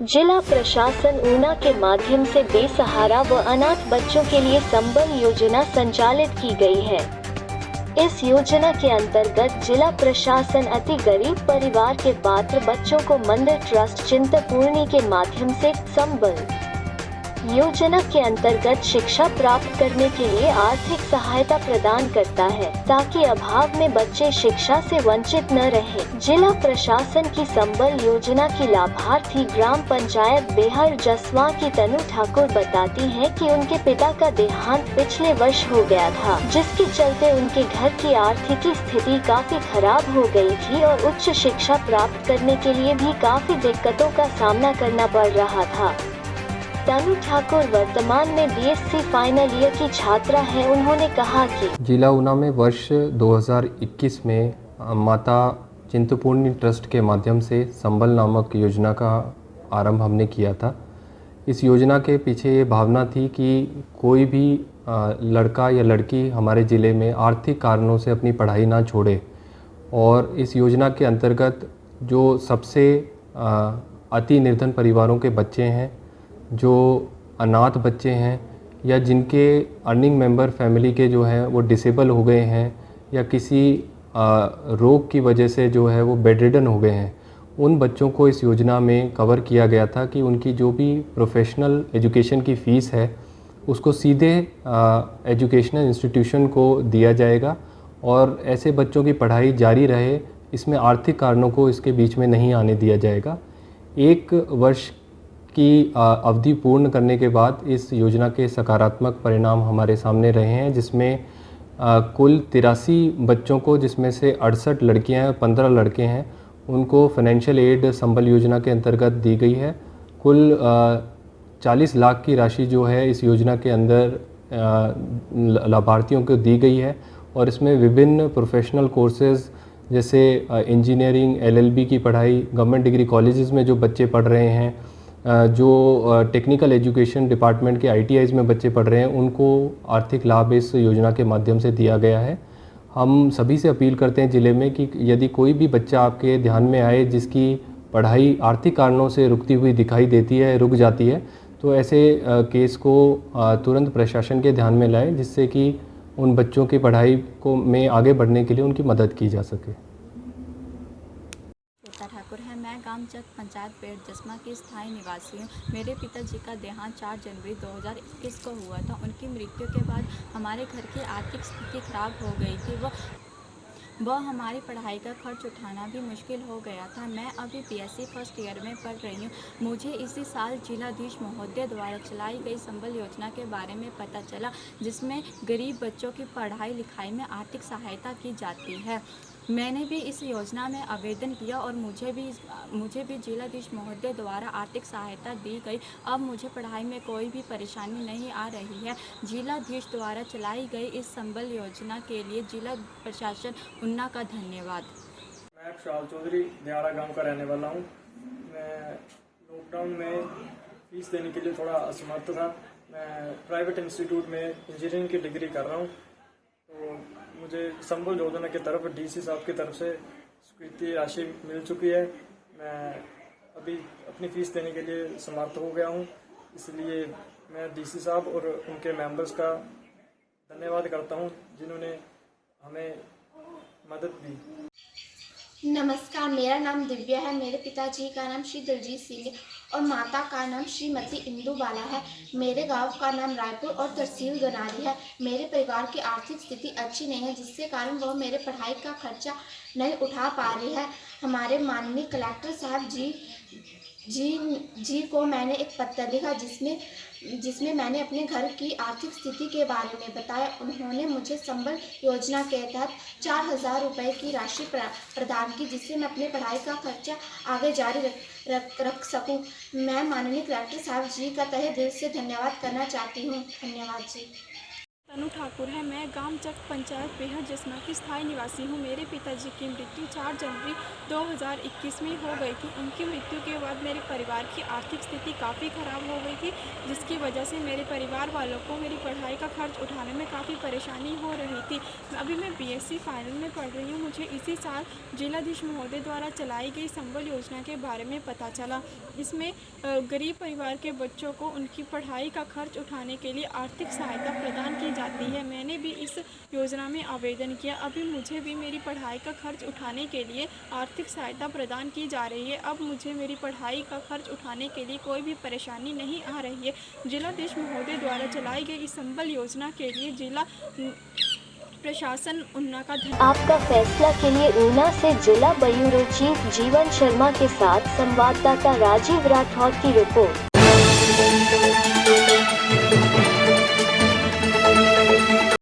जिला प्रशासन ऊना के माध्यम से बेसहारा व अनाथ बच्चों के लिए संबल योजना संचालित की गई है। इस योजना के अंतर्गत जिला प्रशासन अति गरीब परिवार के पात्र बच्चों को मंदिर ट्रस्ट चिंतपूर्णी के माध्यम से संबल योजना के अंतर्गत शिक्षा प्राप्त करने के लिए आर्थिक सहायता प्रदान करता है, ताकि अभाव में बच्चे शिक्षा से वंचित न रहें। जिला प्रशासन की संबल योजना की लाभार्थी ग्राम पंचायत बेहर जसवां की तनु ठाकुर बताती हैं कि उनके पिता का देहांत पिछले वर्ष हो गया था, जिसके चलते उनके घर की आर्थिक स्थिति काफी खराब हो गई थी और उच्च शिक्षा प्राप्त करने के लिए भी काफी दिक्कतों का सामना करना पड़ रहा था। तनु ठाकुर वर्तमान में बीएससी फाइनल ईयर की छात्रा हैं। उन्होंने कहा कि जिला ऊना में वर्ष 2021 में माता चिंतपूर्णी ट्रस्ट के माध्यम से संबल नामक योजना का आरंभ हमने किया था। इस योजना के पीछे ये भावना थी कि कोई भी लड़का या लड़की हमारे ज़िले में आर्थिक कारणों से अपनी पढ़ाई ना छोड़े, और इस योजना के अंतर्गत जो सबसे अति निर्धन परिवारों के बच्चे हैं, जो अनाथ बच्चे हैं, या जिनके अर्निंग मेंबर फैमिली के जो हैं वो डिसेबल हो गए हैं या किसी रोग की वजह से जो है वो बेड रिडन हो गए हैं, उन बच्चों को इस योजना में कवर किया गया था कि उनकी जो भी प्रोफेशनल एजुकेशन की फ़ीस है उसको सीधे एजुकेशनल इंस्टीट्यूशन को दिया जाएगा और ऐसे बच्चों की पढ़ाई जारी रहे। इसमें आर्थिक कारणों को इसके बीच में नहीं आने दिया जाएगा। 1 वर्ष की अवधि पूर्ण करने के बाद इस योजना के सकारात्मक परिणाम हमारे सामने रहे हैं, जिसमें कुल 83 बच्चों को, जिसमें से 68 लड़कियां हैं, 15 लड़के हैं, उनको फाइनेंशियल एड संबल योजना के अंतर्गत दी गई है। कुल 40 लाख की राशि जो है इस योजना के अंदर लाभार्थियों को दी गई है, और इसमें विभिन्न प्रोफेशनल कोर्सेज़ जैसे इंजीनियरिंग, LLB की पढ़ाई, गवर्नमेंट डिग्री कॉलेजेस में जो बच्चे पढ़ रहे हैं, जो टेक्निकल एजुकेशन डिपार्टमेंट के ITIs में बच्चे पढ़ रहे हैं, उनको आर्थिक लाभ इस योजना के माध्यम से दिया गया है। हम सभी से अपील करते हैं ज़िले में कि यदि कोई भी बच्चा आपके ध्यान में आए जिसकी पढ़ाई आर्थिक कारणों से रुकती हुई दिखाई देती है, रुक जाती है, तो ऐसे केस को तुरंत प्रशासन के ध्यान में लाएं, जिससे कि उन बच्चों की पढ़ाई को में आगे बढ़ने के लिए उनकी मदद की जा सके। ठाकुर है। मैं गांव चक पंचायत बेहर जसवां की स्थायी निवासी हूँ। मेरे पिताजी का देहांत 4 जनवरी 2021 को हुआ था। उनकी मृत्यु के बाद हमारे घर की आर्थिक स्थिति खराब हो गई थी। वह हमारी पढ़ाई का खर्च उठाना भी मुश्किल हो गया था। मैं अभी BSc फर्स्ट ईयर में पढ़ रही हूँ। मुझे इसी साल जिलाधीश महोदय द्वारा चलाई गई संबल योजना के बारे में पता चला, जिसमें गरीब बच्चों की पढ़ाई लिखाई में आर्थिक सहायता की जाती है। मैंने भी इस योजना में आवेदन किया और मुझे भी जिलाधीश महोदय द्वारा आर्थिक सहायता दी गई। अब मुझे पढ़ाई में कोई भी परेशानी नहीं आ रही है। जिलाधीश द्वारा चलाई गई इस संबल योजना के लिए जिला प्रशासन ऊना का धन्यवाद। मैं खुशहाल चौधरी दियारा गांव का रहने वाला हूं। मैं लॉकडाउन में फीस देने के लिए थोड़ा असमर्थ था। मैं प्राइवेट इंस्टीट्यूट में इंजीनियरिंग की डिग्री कर रहा हूं, तो मुझे संबल योजना की तरफ DC साहब की तरफ से स्वीकृति राशि मिल चुकी है। मैं अभी अपनी फ़ीस देने के लिए समर्थ हो गया हूं, इसलिए मैं DC साहब और उनके मेंबर्स का धन्यवाद करता हूं, जिन्होंने हमें मदद दी। नमस्कार, मेरा नाम दिव्या है। मेरे पिताजी का नाम श्री दलजीत सिंह है और माता का नाम श्रीमती इंदु बाला है। मेरे गांव का नाम रायपुर और तहसील गनारी है। मेरे परिवार की आर्थिक स्थिति अच्छी नहीं है, जिसके कारण वह मेरे पढ़ाई का खर्चा नहीं उठा पा रही है। हमारे माननीय कलेक्टर साहब जी को मैंने एक पत्र लिखा, जिसमें मैंने अपने घर की आर्थिक स्थिति के बारे में बताया। उन्होंने मुझे संबल योजना के तहत 4000 रुपये की राशि प्रदान की, जिससे मैं अपने पढ़ाई का खर्चा आगे जारी रख सकूं। मैं माननीय कलेक्टर साहब जी का तहे दिल से धन्यवाद करना चाहती हूं। धन्यवाद जी। तनु ठाकुर है। मैं गांव चक पंचायत बेहद जस्मा की स्थायी निवासी हूं। मेरे पिताजी की मृत्यु 4 जनवरी 2021 में हो गई थी। उनकी मृत्यु के बाद मेरे परिवार की आर्थिक स्थिति काफ़ी ख़राब हो गई थी, जिसकी वजह से मेरे परिवार वालों को मेरी पढ़ाई का खर्च उठाने में काफ़ी परेशानी हो रही थी। अभी मैं BSc फाइनल में पढ़ रही हूँ। मुझे इसी साल जिलाधीश महोदय द्वारा चलाई गई संबल योजना के बारे में पता चला। इसमें गरीब परिवार के बच्चों को उनकी पढ़ाई का खर्च उठाने के लिए आर्थिक सहायता प्रदान की जाती है। मैंने भी इस योजना में आवेदन किया। अभी मुझे भी मेरी पढ़ाई का खर्च उठाने के लिए आर्थिक सहायता प्रदान की जा रही है। अब मुझे मेरी पढ़ाई का खर्च उठाने के लिए कोई भी परेशानी नहीं आ रही है। जिलाधीश महोदय द्वारा चलाई गई इस संबल योजना के लिए जिला प्रशासन ऊना का आपका फैसला के लिए ऊना से जिला ब्यूरो चीफ जीवन शर्मा के साथ संवाददाता राजीव राठौर की रिपोर्ट।